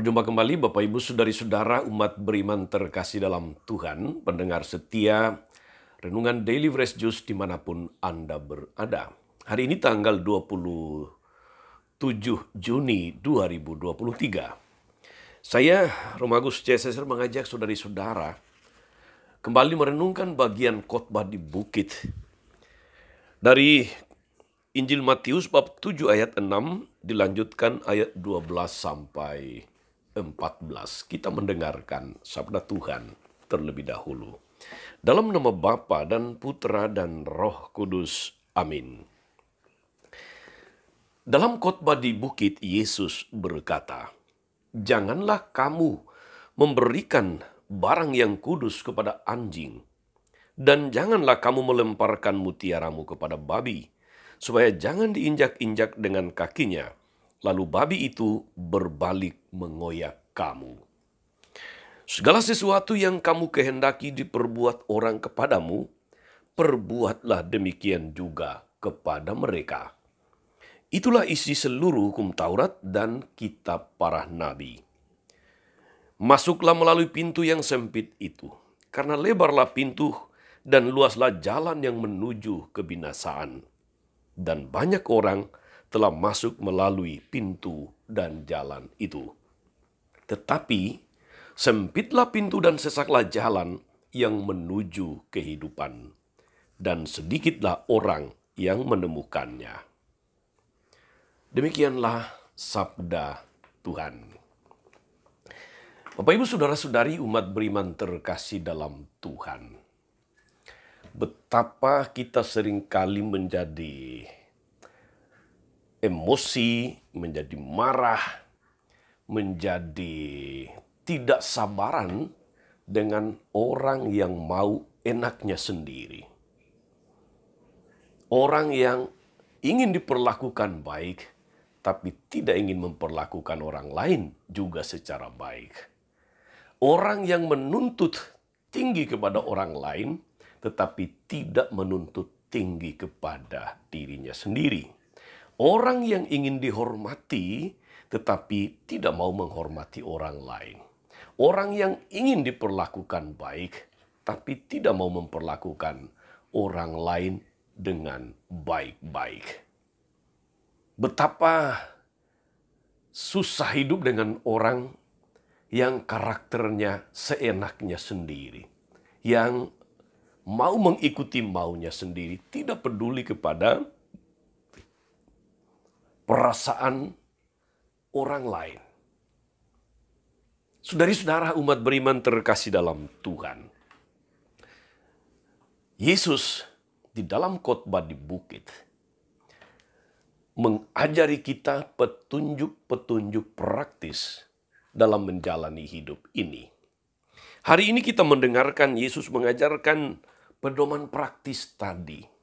Berjumpa kembali Bapak Ibu Saudari-saudara umat beriman terkasih dalam Tuhan, pendengar setia Renungan Daily Fresh Juice dimanapun Anda berada. Hari ini tanggal 27 Juni 2023. Saya, Romagus C. Cesar, mengajak saudari-saudara kembali merenungkan bagian khotbah di bukit dari Injil Matius bab 7 ayat 6 dilanjutkan ayat 12 sampai 14. Kita mendengarkan sabda Tuhan terlebih dahulu. Dalam nama Bapa dan Putra dan Roh Kudus. Amin. Dalam khotbah di bukit, Yesus berkata, "Janganlah kamu memberikan barang yang kudus kepada anjing, dan janganlah kamu melemparkan mutiaramu kepada babi, supaya jangan diinjak-injak dengan kakinya, lalu babi itu berbalik mengoyak kamu. Segala sesuatu yang kamu kehendaki diperbuat orang kepadamu, perbuatlah demikian juga kepada mereka." Itulah isi seluruh hukum Taurat dan kitab para nabi. Masuklah melalui pintu yang sempit itu, karena lebarlah pintu dan luaslah jalan yang menuju kebinasaan, dan banyak orang telah masuk melalui pintu dan jalan itu. Tetapi sempitlah pintu dan sesaklah jalan yang menuju kehidupan, dan sedikitlah orang yang menemukannya. Demikianlah sabda Tuhan. Bapak Ibu Saudara-saudari umat beriman terkasih dalam Tuhan. Betapa kita seringkali menjadi emosi, menjadi marah, menjadi tidak sabaran dengan orang yang mau enaknya sendiri. Orang yang ingin diperlakukan baik, tapi tidak ingin memperlakukan orang lain juga secara baik. Orang yang menuntut tinggi kepada orang lain, tetapi tidak menuntut tinggi kepada dirinya sendiri. Orang yang ingin dihormati, tetapi tidak mau menghormati orang lain. Orang yang ingin diperlakukan baik, tapi tidak mau memperlakukan orang lain dengan baik-baik. Betapa susah hidup dengan orang yang karakternya seenaknya sendiri, yang mau mengikuti maunya sendiri, tidak peduli kepada perasaan orang lain. Saudari-saudara umat beriman terkasih dalam Tuhan. Yesus di dalam khotbah di bukit mengajari kita petunjuk-petunjuk praktis dalam menjalani hidup ini. Hari ini kita mendengarkan Yesus mengajarkan pedoman praktis tadi.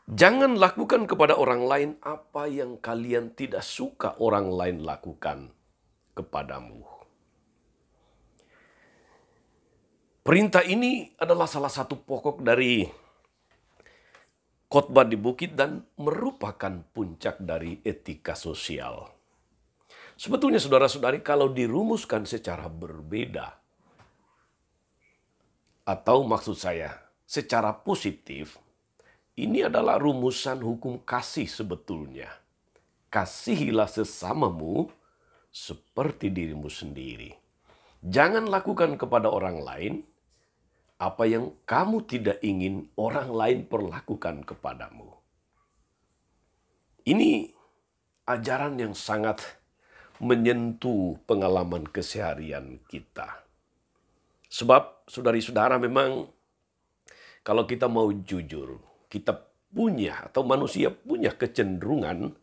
Jangan lakukan kepada orang lain apa yang kalian tidak suka orang lain lakukan kepadamu. Perintah ini adalah salah satu pokok dari khotbah di bukit dan merupakan puncak dari etika sosial. Sebetulnya saudara-saudari, kalau dirumuskan secara berbeda, atau maksud saya secara positif, ini adalah rumusan hukum kasih sebetulnya. Kasihilah sesamamu seperti dirimu sendiri. Jangan lakukan kepada orang lain apa yang kamu tidak ingin orang lain perlakukan kepadamu. Ini ajaran yang sangat menyentuh pengalaman keseharian kita. Sebab saudari-saudara memang kalau kita mau jujur, kita punya atau manusia punya kecenderungan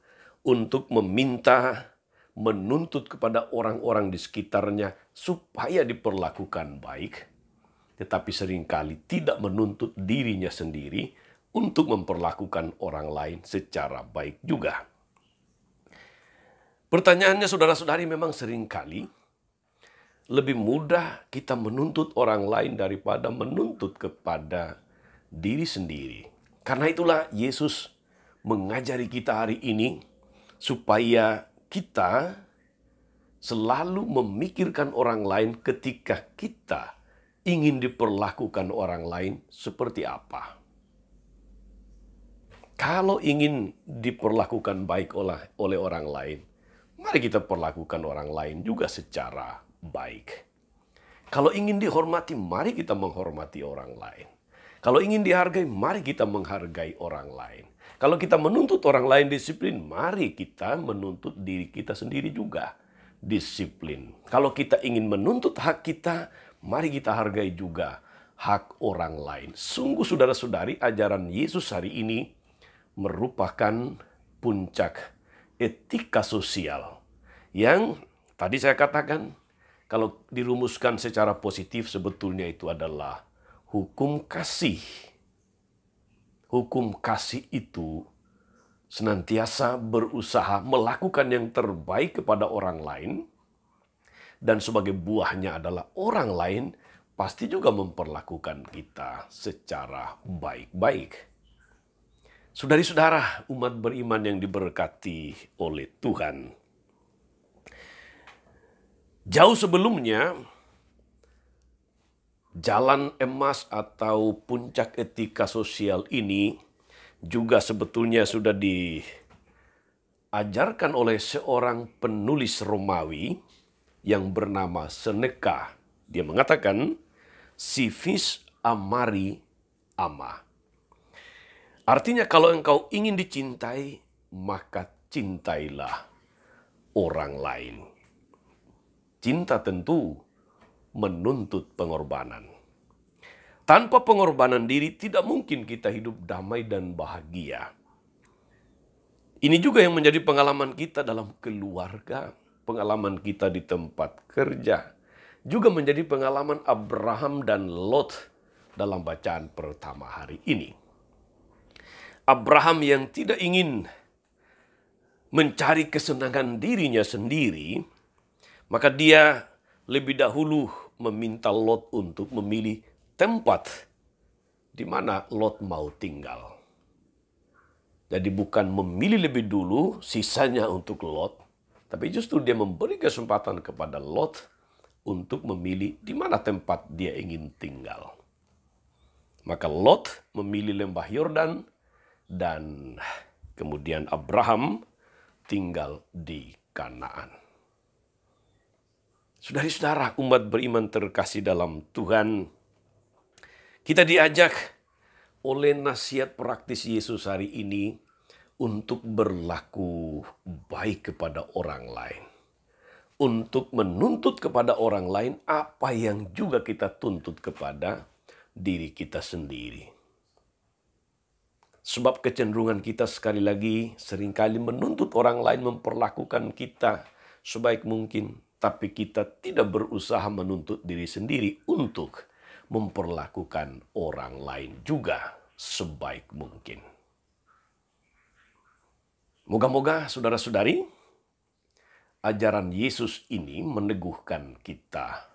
untuk meminta, menuntut kepada orang-orang di sekitarnya supaya diperlakukan baik, tetapi seringkali tidak menuntut dirinya sendiri untuk memperlakukan orang lain secara baik juga. Pertanyaannya saudara-saudari, memang seringkali lebih mudah kita menuntut orang lain daripada menuntut kepada diri sendiri. Karena itulah Yesus mengajari kita hari ini supaya kita selalu memikirkan orang lain ketika kita ingin diperlakukan orang lain seperti apa. Kalau ingin diperlakukan baik oleh orang lain, mari kita perlakukan orang lain juga secara baik. Kalau ingin dihormati, mari kita menghormati orang lain. Kalau ingin dihargai, mari kita menghargai orang lain. Kalau kita menuntut orang lain disiplin, mari kita menuntut diri kita sendiri juga disiplin. Kalau kita ingin menuntut hak kita, mari kita hargai juga hak orang lain. Sungguh saudara-saudari, ajaran Yesus hari ini merupakan puncak etika sosial yang tadi saya katakan, kalau dirumuskan secara positif sebetulnya itu adalah hukum kasih. Hukum kasih itu senantiasa berusaha melakukan yang terbaik kepada orang lain, dan sebagai buahnya adalah orang lain pasti juga memperlakukan kita secara baik-baik. Saudari-saudara, umat beriman yang diberkati oleh Tuhan. Jauh sebelumnya, jalan emas atau puncak etika sosial ini juga sebetulnya sudah diajarkan oleh seorang penulis Romawi yang bernama Seneca. Dia mengatakan, si vis amari ama. Artinya kalau engkau ingin dicintai, maka cintailah orang lain. Cinta tentu menuntut pengorbanan. Tanpa pengorbanan diri tidak mungkin kita hidup damai dan bahagia. Ini juga yang menjadi pengalaman kita dalam keluarga, pengalaman kita di tempat kerja, juga menjadi pengalaman Abraham dan Lot dalam bacaan pertama hari ini. Abraham yang tidak ingin mencari kesenangan dirinya sendiri, maka dia lebih dahulu meminta Lot untuk memilih tempat di mana Lot mau tinggal. Jadi bukan memilih lebih dulu sisanya untuk Lot, tapi justru dia memberi kesempatan kepada Lot untuk memilih di mana tempat dia ingin tinggal. Maka Lot memilih lembah Yordan, dan kemudian Abraham tinggal di Kanaan. Saudari-saudara, umat beriman terkasih dalam Tuhan, kita diajak oleh nasihat praktis Yesus hari ini untuk berlaku baik kepada orang lain. Untuk menuntut kepada orang lain apa yang juga kita tuntut kepada diri kita sendiri. Sebab kecenderungan kita sekali lagi seringkali menuntut orang lain memperlakukan kita sebaik mungkin, tapi kita tidak berusaha menuntut diri sendiri untuk memperlakukan orang lain juga sebaik mungkin. Moga-moga saudara-saudari, ajaran Yesus ini meneguhkan kita,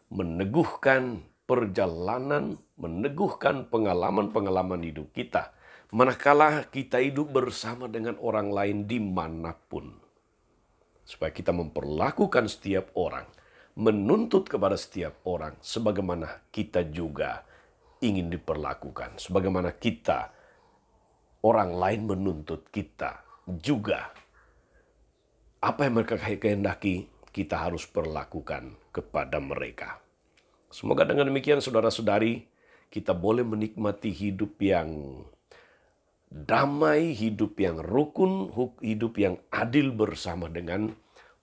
meneguhkan perjalanan, meneguhkan pengalaman-pengalaman hidup kita, manakala kita hidup bersama dengan orang lain dimanapun. Supaya kita memperlakukan setiap orang, menuntut kepada setiap orang, sebagaimana kita juga ingin diperlakukan. Sebagaimana kita, orang lain menuntut kita juga. Apa yang mereka kehendaki, kita harus perlakukan kepada mereka. Semoga dengan demikian saudara-saudari, kita boleh menikmati hidup yang damai, hidup yang rukun, hidup yang adil bersama dengan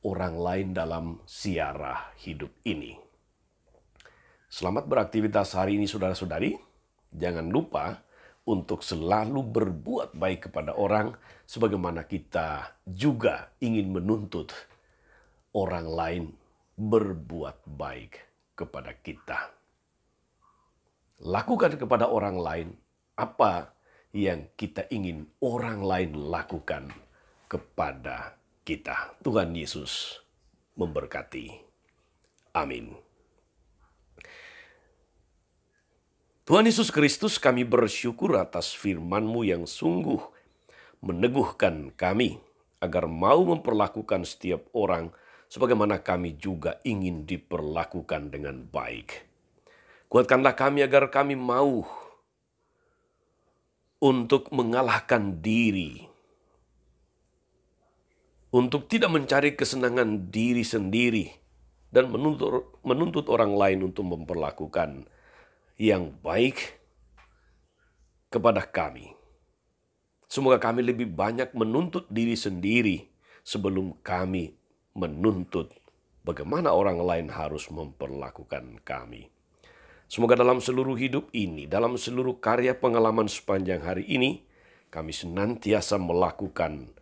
orang lain dalam siara hidup ini. Selamat beraktivitas hari ini saudara-saudari. Jangan lupa untuk selalu berbuat baik kepada orang, sebagaimana kita juga ingin menuntut orang lain berbuat baik kepada kita. Lakukan kepada orang lain apa yang kita ingin orang lain lakukan kepada kita. Tuhan Yesus memberkati. Amin. Tuhan Yesus Kristus, kami bersyukur atas firman-Mu yang sungguh meneguhkan kami agar mau memperlakukan setiap orang sebagaimana kami juga ingin diperlakukan dengan baik. Kuatkanlah kami agar kami mau untuk mengalahkan diri, untuk tidak mencari kesenangan diri sendiri, dan menuntut orang lain untuk memperlakukan yang baik kepada kami. Semoga kami lebih banyak menuntut diri sendiri sebelum kami menuntut bagaimana orang lain harus memperlakukan kami. Semoga dalam seluruh hidup ini, dalam seluruh karya pengalaman sepanjang hari ini, kami senantiasa melakukan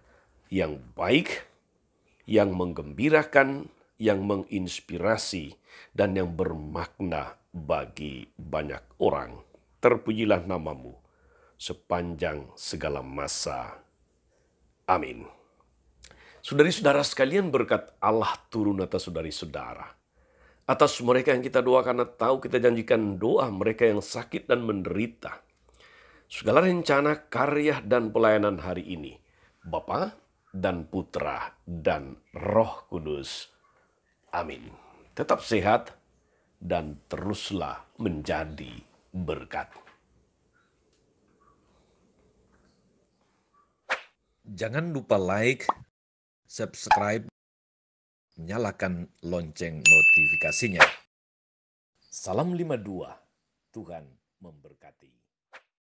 yang baik, yang menggembirakan, yang menginspirasi, dan yang bermakna bagi banyak orang. Terpujilah namamu sepanjang segala masa. Amin. Saudari-saudara sekalian, berkat Allah turun atas saudari-saudara. Atas mereka yang kita doakan, atau kita janjikan doa mereka yang sakit dan menderita. Segala rencana, karya, dan pelayanan hari ini, Bapa dan Putra dan Roh Kudus. Amin. Tetap sehat dan teruslah menjadi berkat. Jangan lupa like, subscribe, nyalakan lonceng notifikasinya. Salam 52, Tuhan memberkati.